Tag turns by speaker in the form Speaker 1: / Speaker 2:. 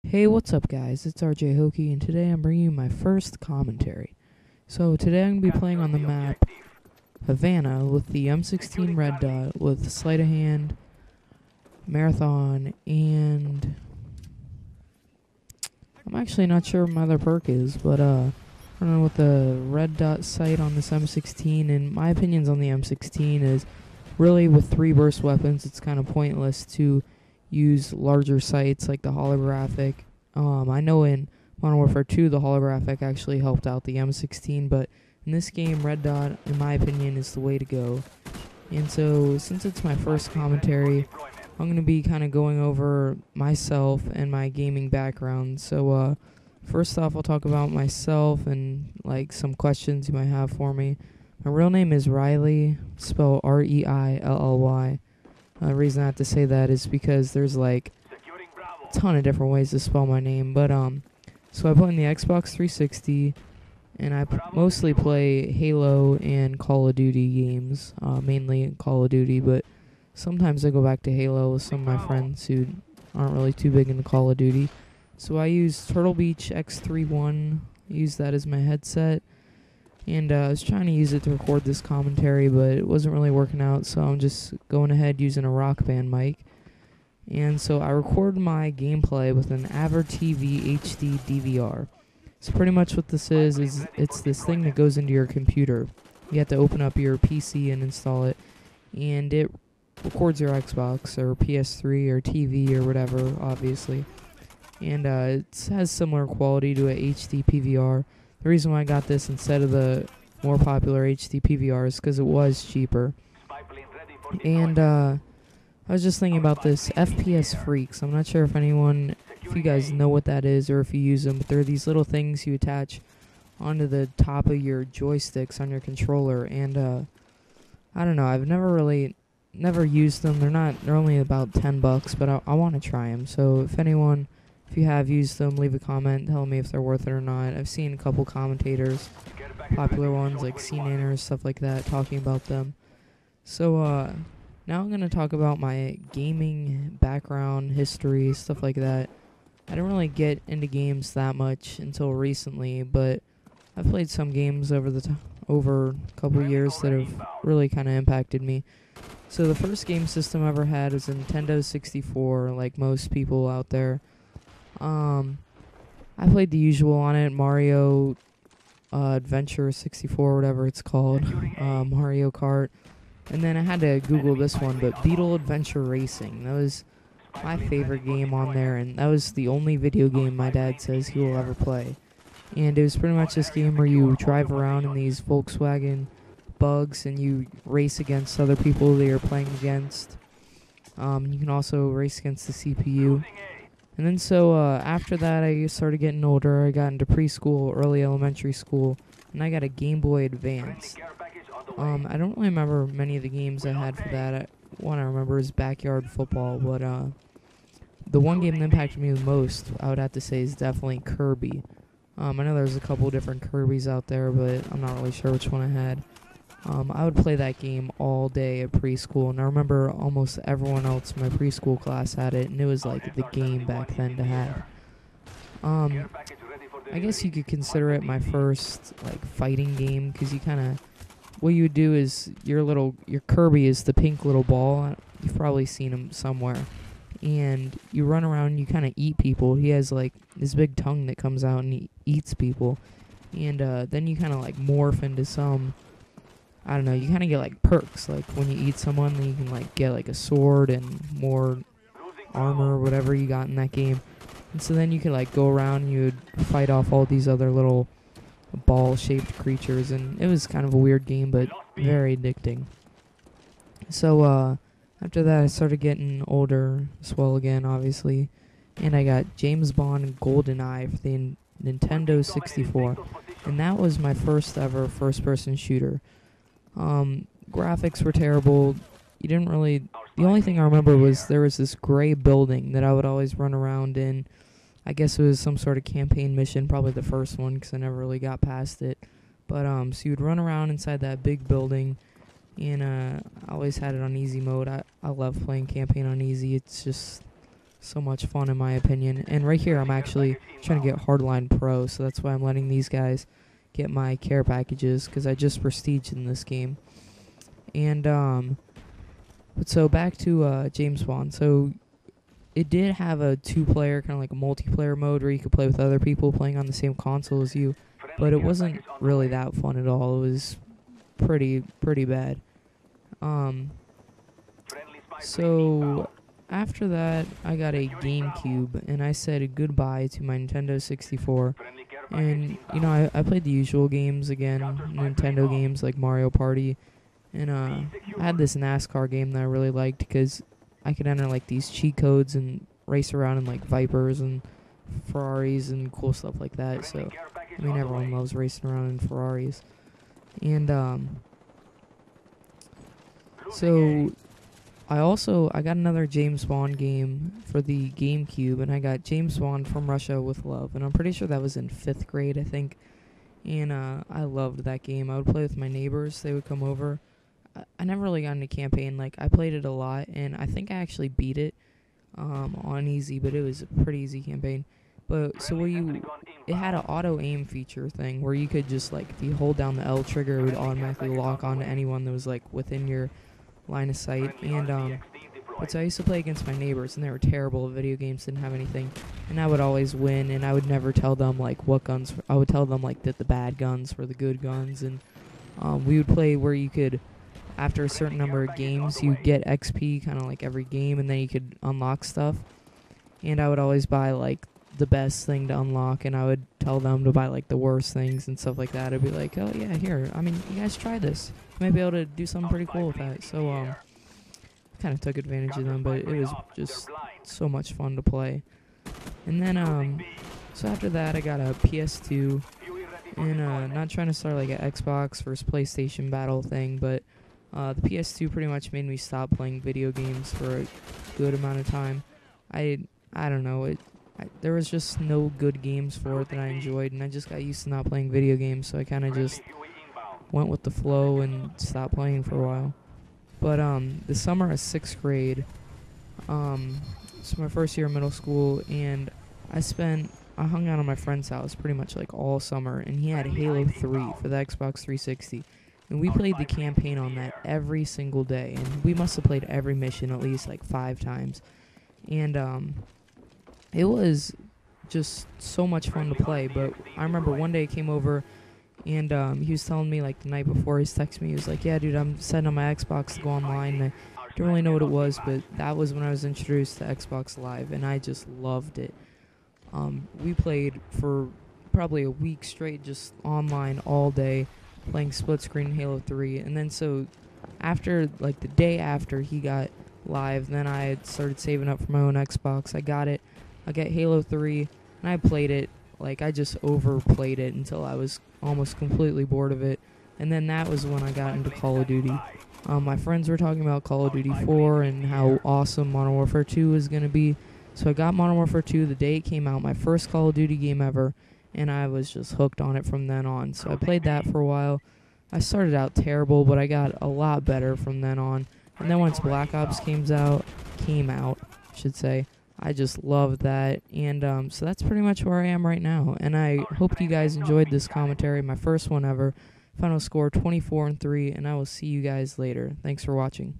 Speaker 1: Hey, what's up, guys? It's RJ Hokie, and today I'm bringing you my first commentary. So, today I'm going to be playing on the map Havana with the M16 Red Dot with Sleight of Hand, Marathon, and I'm actually not sure what my other perk is, but I don't know what the Red Dot sight on this M16, and my opinions on the M16 is really with 3 burst weapons, it's kind of pointless to use larger sights like the holographic. I know in Modern Warfare 2 the holographic actually helped out the M16, but in this game Red Dot, in my opinion, is the way to go. And so since it's my first commentary, I'm going to be kind of going over myself and my gaming background. So first off, I'll talk about myself and like some questions you might have for me. My real name is Reilly, spelled Reilly. The reason I have to say that is because there's like a ton of different ways to spell my name. But so I play on the Xbox 360, and I mostly play Halo and Call of Duty games, mainly Call of Duty. But sometimes I go back to Halo with some of my friends who aren't really too big into Call of Duty. So I use Turtle Beach X31. I use that as my headset. And I was trying to use it to record this commentary, but it wasn't really working out, so I'm just going ahead using a Rock Band mic. And so I record my gameplay with an AverTV HD DVR. So pretty much what this is it's this thing that goes into your computer. You have to open up your PC and install it, and it records your Xbox or PS3 or TV or whatever, obviously. And it has similar quality to a HD PVR. The reason why I got this instead of the more popular HD PVR is because it was cheaper. And I was just thinking about this FPS Freaks. I'm not sure if you guys know what that is or if you use them, but they're these little things you attach onto the top of your joysticks on your controller. And I don't know, I've never used them. They're only about $10, but I want to try them. So if you have used them, leave a comment telling me if they're worth it or not. I've seen a couple commentators, popular ones like CNanners, stuff like that, talking about them. So now I'm going to talk about my gaming background, history, stuff like that. I didn't really get into games that much until recently, but I've played some games over a couple years that have really kind of impacted me. So the first game system I ever had was a Nintendo 64, like most people out there. I played the usual on it, Mario Adventure 64, whatever it's called, Mario Kart, and then I had to Google this one, but Beetle Adventure Racing. That was my favorite game on there, and that was the only video game my dad says he will ever play. And it was pretty much this game where you drive around in these Volkswagen Bugs, and you race against other people that you're playing against. You can also race against the CPU. And then so after that, I started getting older. I got into preschool, early elementary school, and I got a Game Boy Advance. I don't really remember many of the games I had for that. One I remember is Backyard Football, but the one game that impacted me the most, I would have to say, is definitely Kirby. I know there's a couple different Kirbys out there, but I'm not really sure which one I had. I would play that game all day at preschool, and I remember almost everyone else in my preschool class had it, and it was like the game back then to have. I guess you could consider it my first like fighting game, because what you would do is your Kirby is the pink little ball. You've probably seen him somewhere, and you run around and you kind of eat people. He has like this big tongue that comes out and he eats people, and then you kind of like morph into some, I don't know, you kind of get like perks. Like when you eat someone, then you can like get like a sword and more armor or whatever you got in that game. And so then you could like go around and you would fight off all these other little ball-shaped creatures, and it was kind of a weird game, but very addicting. So after that, I started getting older as well again, obviously, and I got James Bond and GoldenEye for the Nintendo 64, and that was my first ever first-person shooter. Graphics were terrible. The only thing I remember was there was this gray building that I would always run around in. I guess it was some sort of campaign mission, probably the first one, because I never really got past it. But so you'd run around inside that big building, and I always had it on easy mode. I love playing campaign on easy. It's just so much fun in my opinion. And right here I'm actually trying to get Hardline Pro, so that's why I'm letting these guys get my care packages, because I just prestiged in this game. And but so back to James Bond. So it did have a 2-player kind of like a multiplayer mode where you could play with other people playing on the same console as you, but it wasn't really that fun at all. It was pretty bad. So after that, I got a GameCube, and I said goodbye to my Nintendo 64. And, you know, I played the usual games again, Nintendo games like Mario Party. And I had this NASCAR game that I really liked because I could enter like these cheat codes and race around in like Vipers and Ferraris and cool stuff like that. So, I mean, everyone loves racing around in Ferraris. And so I got another James Bond game for the GameCube, and I got James Bond from Russia with Love, and I'm pretty sure that was in 5th grade, I think. And I loved that game. I would play with my neighbors. They would come over. I never really got into campaign. Like, I played it a lot, and I think I actually beat it on easy, but it was a pretty easy campaign. But so it had an auto aim feature thing where you could just like, if you hold down the L trigger, it would automatically lock onto anyone that was like within your line of sight. And but so I used to play against my neighbors, and they were terrible. Video games didn't have anything, and I would always win. And I would never tell them like what guns. I would tell them like that the bad guns were the good guns. And we would play where you could, after a certain number of games, you get XP kind of like every game, and then you could unlock stuff. And I would always buy like the best thing to unlock, and I would tell them to buy like the worst things and stuff like that. I'd be like, oh yeah, here, I mean, you guys try this. You might be able to do something pretty cool with that. So I kind of took advantage of them, but it was just so much fun to play. And then so after that, I got a PS2, and not trying to start like an Xbox versus PlayStation battle thing, but the PS2 pretty much made me stop playing video games for a good amount of time. I don't know, there was just no good games for it that I enjoyed, and I just got used to not playing video games, so I kind of just went with the flow and stopped playing for a while. But the summer of 6th grade, it's my first year of middle school, and I hung out at my friend's house pretty much like all summer, and he had Halo 3 for the Xbox 360. And we played the campaign on that every single day, and we must have played every mission at least like 5 times. And it was just so much fun to play. But I remember one day he came over, and he was telling me like the night before, he's texting me, he was like, yeah dude, I'm setting up my Xbox to go online. And I don't really know what it was, but that was when I was introduced to Xbox Live, and I just loved it. We played for probably a week straight, just online all day, playing split screen Halo 3. And then so after, like the day after he got Live, then I had started saving up for my own Xbox. I got Halo 3, and I played it. Like, I just overplayed it until I was almost completely bored of it. And then that was when I got into Call of Duty. My friends were talking about Call of Duty 4 and how awesome Modern Warfare 2 was going to be. So I got Modern Warfare 2 the day it came out, my first Call of Duty game ever, and I was just hooked on it from then on. So I played that for a while. I started out terrible, but I got a lot better from then on. And then once Black Ops came out, I just loved that. And so that's pretty much where I am right now. And I hope you guys enjoyed this commentary, my first one ever. Final score 24-3, and I will see you guys later. Thanks for watching.